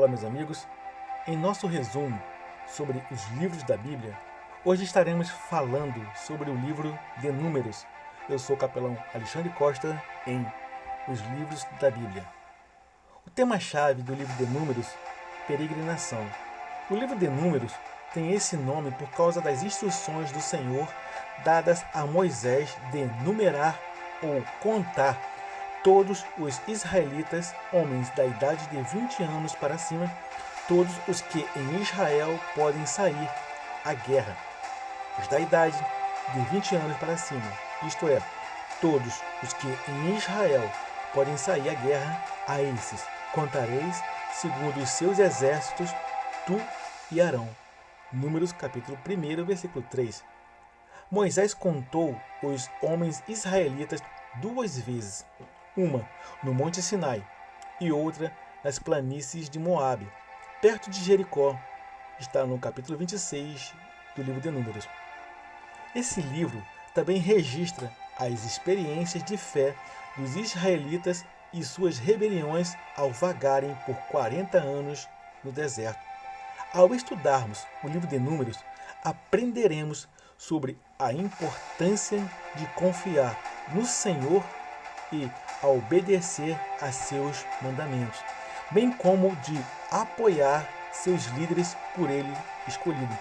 Olá, meus amigos. Em nosso resumo sobre os livros da Bíblia, hoje estaremos falando sobre o livro de Números. Eu sou o capelão Alexandre Costa em Os Livros da Bíblia. O tema-chave do livro de Números, peregrinação. O livro de Números tem esse nome por causa das instruções do Senhor dadas a Moisés de numerar ou contar todos os israelitas, homens da idade de 20 anos para cima, todos os que em Israel podem sair à guerra. Os da idade de 20 anos para cima, isto é, todos os que em Israel podem sair à guerra, a esses contareis segundo os seus exércitos, tu e Arão. Números capítulo 1, versículo 3. Moisés contou os homens israelitas duas vezes, uma no Monte Sinai e outra nas planícies de Moabe, perto de Jericó. Está no capítulo 26 do livro de Números. Esse livro também registra as experiências de fé dos israelitas e suas rebeliões ao vagarem por 40 anos no deserto. Ao estudarmos o livro de Números, aprenderemos sobre a importância de confiar no Senhor e a obedecer a seus mandamentos, bem como de apoiar seus líderes por ele escolhido.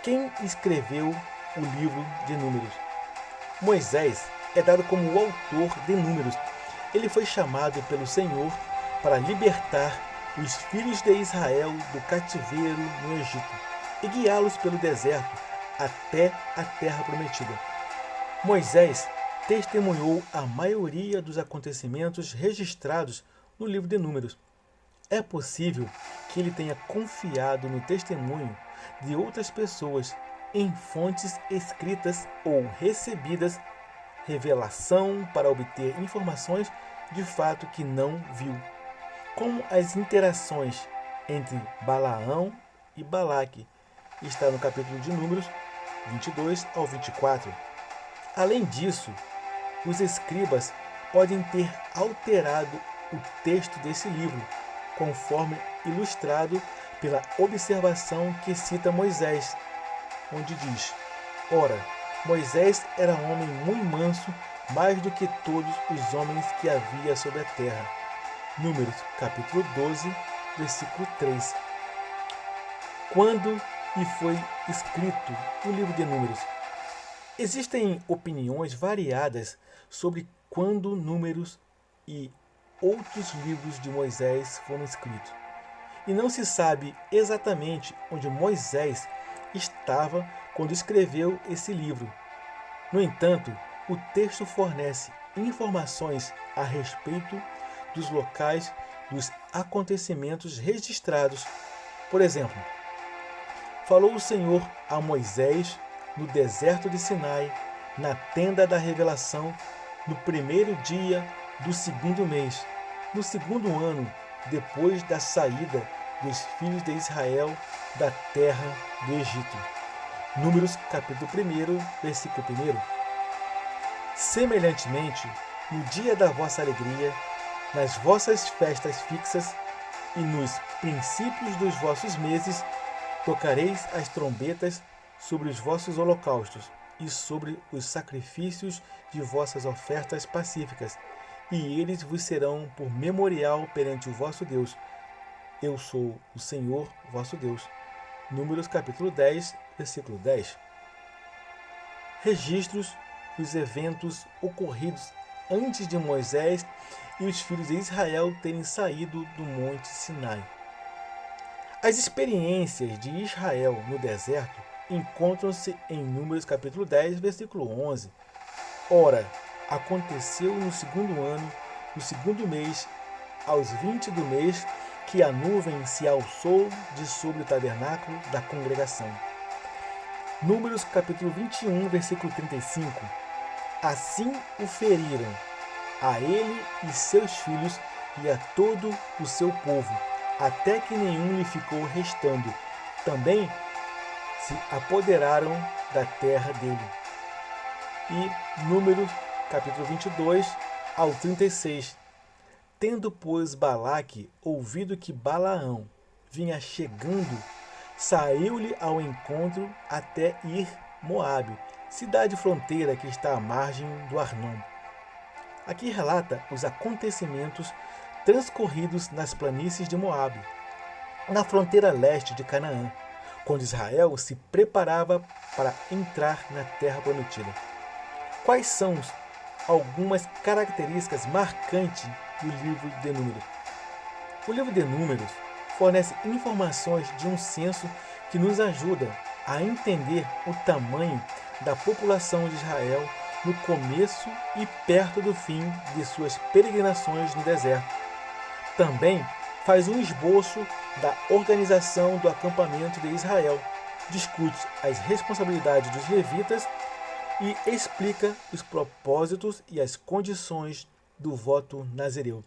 Quem escreveu o livro de Números? Moisés é dado como o autor de Números. Ele foi chamado pelo Senhor para libertar os filhos de Israel do cativeiro no Egito e guiá-los pelo deserto até a terra prometida. Moisés testemunhou a maioria dos acontecimentos registrados no livro de Números. É possível que ele tenha confiado no testemunho de outras pessoas em fontes escritas ou recebidas revelação para obter informações de fato que não viu, como as interações entre Balaão e Balaque, está no capítulo de Números 22 ao 24. Além disso, os escribas podem ter alterado o texto desse livro, conforme ilustrado pela observação que cita Moisés, onde diz: Ora, Moisés era um homem muito manso, mais do que todos os homens que havia sobre a terra. Números, capítulo 12, versículo 3. Quando e foi escrito o livro de Números? Existem opiniões variadas sobre quando Números e outros livros de Moisés foram escritos. E não se sabe exatamente onde Moisés estava quando escreveu esse livro. No entanto, o texto fornece informações a respeito dos locais dos acontecimentos registrados. Por exemplo, falou o Senhor a Moisés no deserto de Sinai, na tenda da revelação, no primeiro dia do segundo mês, no segundo ano, depois da saída dos filhos de Israel da terra do Egito. Números capítulo 1, versículo 1. Semelhantemente, no dia da vossa alegria, nas vossas festas fixas e nos princípios dos vossos meses, tocareis as trombetas sobre os vossos holocaustos e sobre os sacrifícios de vossas ofertas pacíficas, e eles vos serão por memorial perante o vosso Deus. Eu sou o Senhor vosso Deus. Números capítulo 10, versículo 10. Registros dos eventos ocorridos antes de Moisés e os filhos de Israel terem saído do Monte Sinai. As experiências de Israel no deserto encontram-se em Números capítulo 10, versículo 11. Ora, aconteceu no segundo ano, no segundo mês, aos 20 do mês, que a nuvem se alçou de sobre o tabernáculo da congregação. Números capítulo 21, versículo 35. Assim o feriram, a ele e seus filhos e a todo o seu povo, até que nenhum lhe ficou restando. Também se apoderaram da terra dele. E Números capítulo 22 ao 36. Tendo, pois, Balaque ouvido que Balaão vinha chegando, saiu-lhe ao encontro até ir Moabe, cidade fronteira que está à margem do Arnon. Aqui relata os acontecimentos transcorridos nas planícies de Moabe, na fronteira leste de Canaã, quando Israel se preparava para entrar na terra prometida. Quais são algumas características marcantes do livro de Números? O livro de Números fornece informações de um censo que nos ajuda a entender o tamanho da população de Israel no começo e perto do fim de suas peregrinações no deserto. Também faz um esboço da organização do acampamento de Israel, discute as responsabilidades dos levitas e explica os propósitos e as condições do voto nazireu.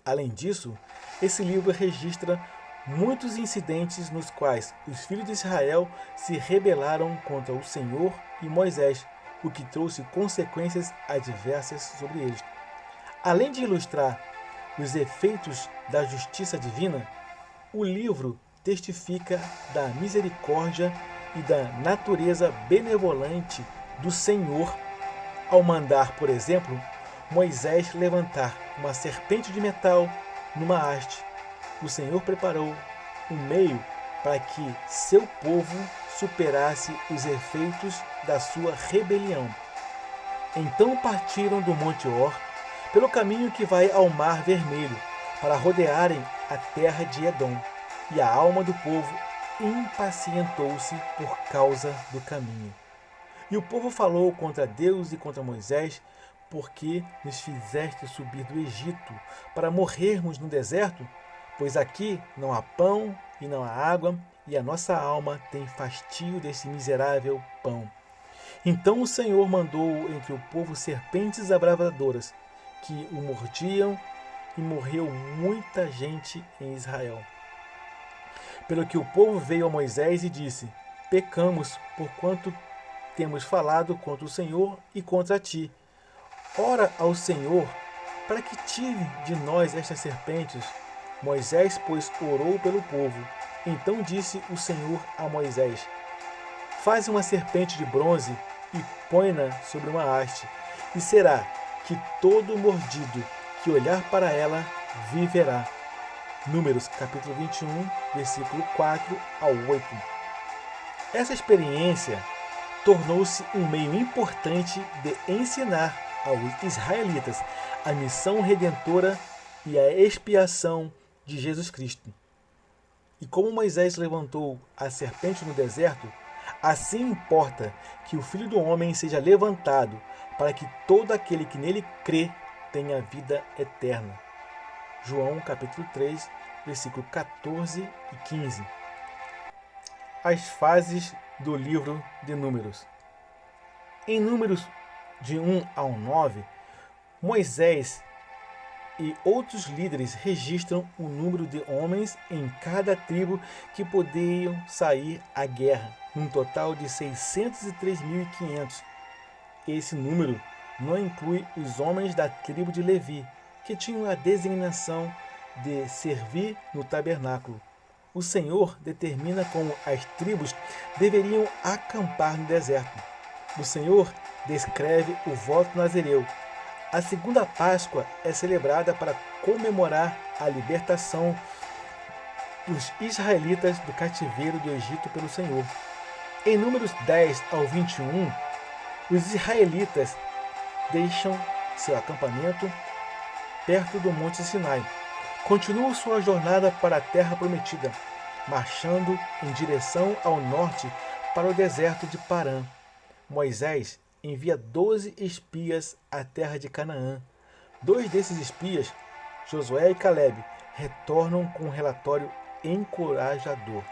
Além disso, esse livro registra muitos incidentes nos quais os filhos de Israel se rebelaram contra o Senhor e Moisés, o que trouxe consequências adversas sobre eles. Além de ilustrar os efeitos da justiça divina, o livro testifica da misericórdia e da natureza benevolente do Senhor ao mandar, por exemplo, Moisés levantar uma serpente de metal numa haste. O Senhor preparou um meio para que seu povo superasse os efeitos da sua rebelião. Então partiram do Monte Or pelo caminho que vai ao Mar Vermelho, para rodearem a terra de Edom, e a alma do povo impacientou-se por causa do caminho. E o povo falou contra Deus e contra Moisés: porque nos fizeste subir do Egito para morrermos no deserto? Pois aqui não há pão e não há água, e a nossa alma tem fastio desse miserável pão. Então o Senhor mandou entre o povo serpentes abravadoras, que o mordiam, e morreu muita gente em Israel. Pelo que o povo veio a Moisés e disse: pecamos, porquanto temos falado contra o Senhor e contra ti. Ora ao Senhor, para que tire de nós estas serpentes. Moisés, pois, orou pelo povo. Então disse o Senhor a Moisés: faz uma serpente de bronze e põe-na sobre uma haste, e será que todo mordido que olhar para ela viverá. Números capítulo 21, versículo 4 ao 8. Essa experiência tornou-se um meio importante de ensinar aos israelitas a missão redentora e a expiação de Jesus Cristo. E como Moisés levantou a serpente no deserto, assim importa que o Filho do Homem seja levantado, para que todo aquele que nele crê tenha vida eterna. João capítulo 3, versículo 14 e 15. As fases do livro de Números. Em Números de 1 ao 9, Moisés e outros líderes registram o número de homens em cada tribo que poderiam sair à guerra, num total de 603.500. Esse número não inclui os homens da tribo de Levi, que tinham a designação de servir no tabernáculo. O Senhor determina como as tribos deveriam acampar no deserto. O Senhor descreve o voto nazireu. A segunda Páscoa é celebrada para comemorar a libertação dos israelitas do cativeiro do Egito pelo Senhor. Em Números 10 ao 21, os israelitas deixam seu acampamento perto do Monte Sinai. Continuam sua jornada para a terra prometida, marchando em direção ao norte para o deserto de Parã. Moisés envia 12 espias à terra de Canaã. 2 desses espias, Josué e Caleb, retornam com um relatório encorajador.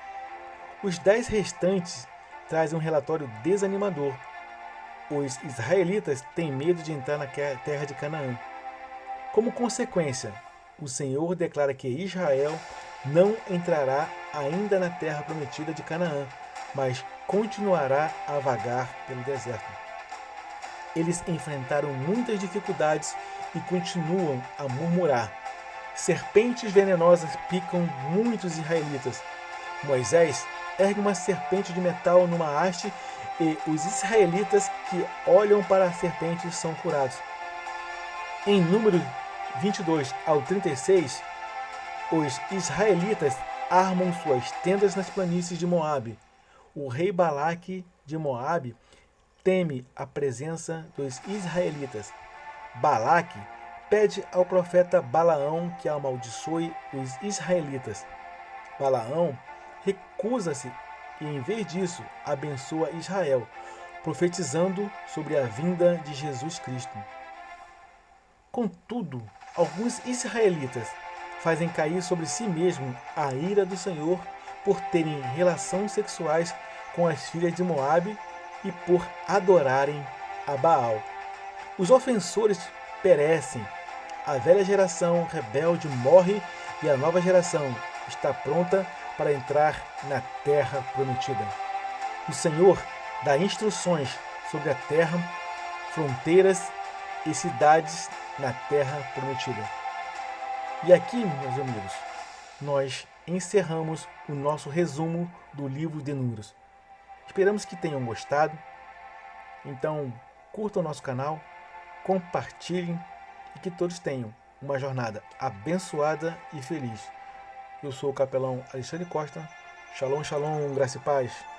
Os 10 restantes trazem um relatório desanimador. Os israelitas têm medo de entrar na terra de Canaã. Como consequência, o Senhor declara que Israel não entrará ainda na terra prometida de Canaã, mas continuará a vagar pelo deserto. Eles enfrentaram muitas dificuldades e continuam a murmurar. Serpentes venenosas picam muitos israelitas. Moisés ergue uma serpente de metal numa haste e os israelitas que olham para a serpente são curados. Em Números 22 ao 36, os israelitas armam suas tendas nas planícies de Moabe. O rei Balaque de Moabe teme a presença dos israelitas. Balaque pede ao profeta Balaão que amaldiçoe os israelitas. Balaão recusa-se e, em vez disso, abençoa Israel, profetizando sobre a vinda de Jesus Cristo. Contudo, alguns israelitas fazem cair sobre si mesmo a ira do Senhor por terem relações sexuais com as filhas de Moabe e por adorarem a Baal. Os ofensores perecem, a velha geração rebelde morre e a nova geração está pronta para entrar na terra prometida. O Senhor dá instruções sobre a terra, fronteiras e cidades na terra prometida. E aqui, meus amigos, nós encerramos o nosso resumo do livro de Números. Esperamos que tenham gostado. Então, curtam o nosso canal, compartilhem e que todos tenham uma jornada abençoada e feliz. Eu sou o capelão Alexandre Costa. Shalom, shalom, graça e paz.